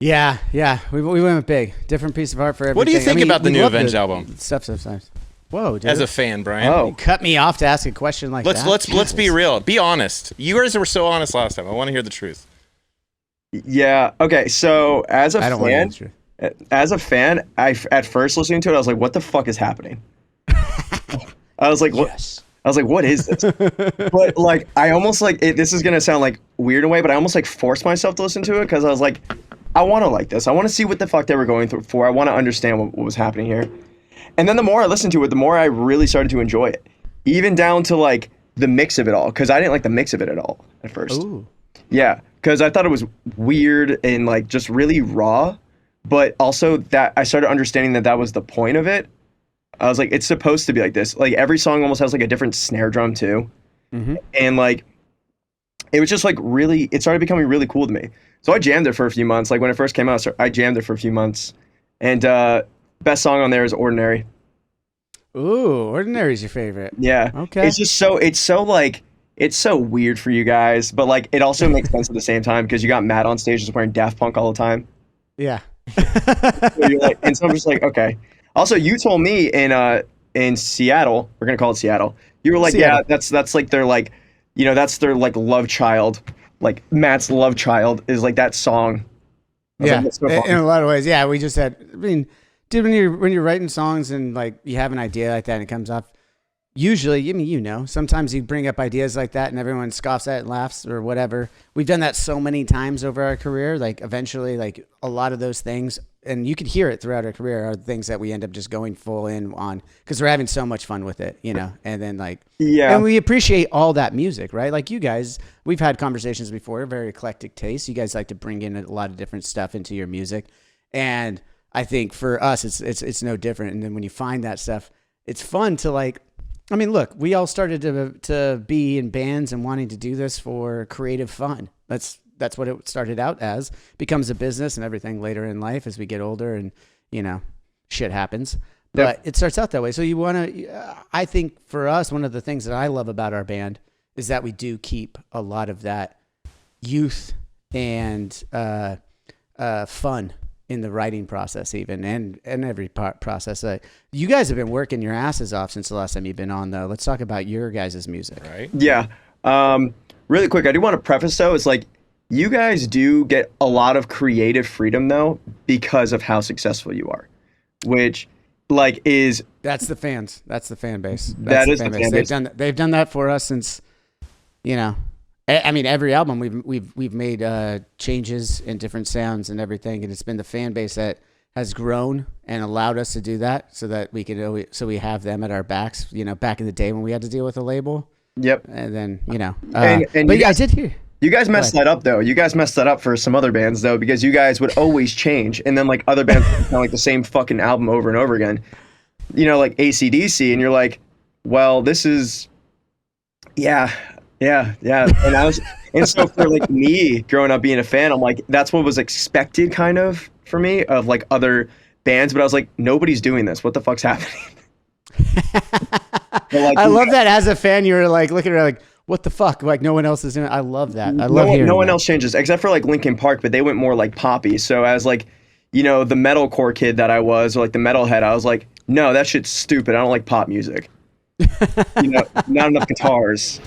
Yeah, yeah. We went big. Different piece of art for everything. What do you think about the we new love Avenged album? Stuff sometimes. Whoa, dude. As a fan, Brian. Oh. You cut me off to ask a question like that. Let's be real. Be honest. You guys were so honest last time. I want to hear the truth. Yeah. Okay. So I don't want to answer. as a fan, at first listening to it, I was like, "What the fuck is happening?" I was like, "What?" Yes. I was like, "What is this?" But like, I almost like it, this is gonna sound like weird in a way, but I almost like forced myself to listen to it because I was like, I want to like this. I want to see what the fuck they were going through for. I want to understand what was happening here. And then the more I listened to it, the more I really started to enjoy it, even down to like the mix of it all, because I didn't like the mix of it at all at first. Ooh. Yeah, because I thought it was weird and like just really raw, but also that I started understanding that that was the point of it. I was like, it's supposed to be like this. Like every song almost has like a different snare drum too, and like it was just like really. It started becoming really cool to me. So I jammed it for a few months. Like when it first came out, so I jammed it for a few months, and best song on there is "Ordinary." Ooh, Ordinary's your favorite. Yeah. Okay. It's just so it's so weird for you guys, but like it also makes sense at the same time because you got Matt on stage just wearing Daft Punk all the time. Yeah. So you're like, and so I'm just like, okay. Also, you told me in Seattle, we're gonna call it Seattle. You were like, Seattle. yeah, that's like their like, that's their like love child. Like Matt's love child is like that song. I was Yeah. like, that's so In fun. a lot of ways. Yeah. We just had. I mean, dude, when you're writing songs and like you have an idea like that and it comes off. Usually, I mean, sometimes you bring up ideas like that and everyone scoffs at it and laughs or whatever. We've done that so many times over our career. Like eventually, like a lot of those things, and you could hear it throughout our career, are things that we end up just going full in on because we're having so much fun with it, And then like, Yeah. and we appreciate all that music, right? Like you guys, we've had conversations before, very eclectic taste. You guys like to bring in a lot of different stuff into your music, and I think for us, it's no different. And then when you find that stuff, it's fun to like. I mean, look, we all started to be in bands and wanting to do this for creative fun. That's what it started out as. Becomes a business and everything later in life as we get older and, shit happens. But it starts out that way. So you want to, I think for us, one of the things that I love about our band is that we do keep a lot of that youth and fun in the writing process even and every process. You guys have been working your asses off since the last time you've been on though. Let's talk about your guys' music. Right? Yeah. Really quick, I do want to preface though, it's like you guys do get a lot of creative freedom though because of how successful you are, which like is That's the fans. That's the fan base. That That's is the fan base. They've done that for us since, I mean, every album we've made changes and different sounds and everything, and it's been the fan base that has grown and allowed us to do that, so that we can we have them at our backs. Back in the day when we had to deal with a label. Yep. And then And but yeah, I did hear. You guys messed that up though. You guys messed that up for some other bands though, because you guys would always change, and then like other bands would sound like the same fucking album over and over again. Like AC/DC, and you're like, well, this is, yeah. And so for like me growing up being a fan, I'm like, that's what was expected kind of for me of like other bands, but I was like, nobody's doing this. What the fuck's happening? I love that as a fan, you're like looking around like, what the fuck? Like no one else is doing it. I love that. I love hearing no one that. else changes except for like Linkin Park, but they went more like poppy. So as like, the metalcore kid that I was, or like the metalhead, I was like, no, that shit's stupid. I don't like pop music. Not enough guitars.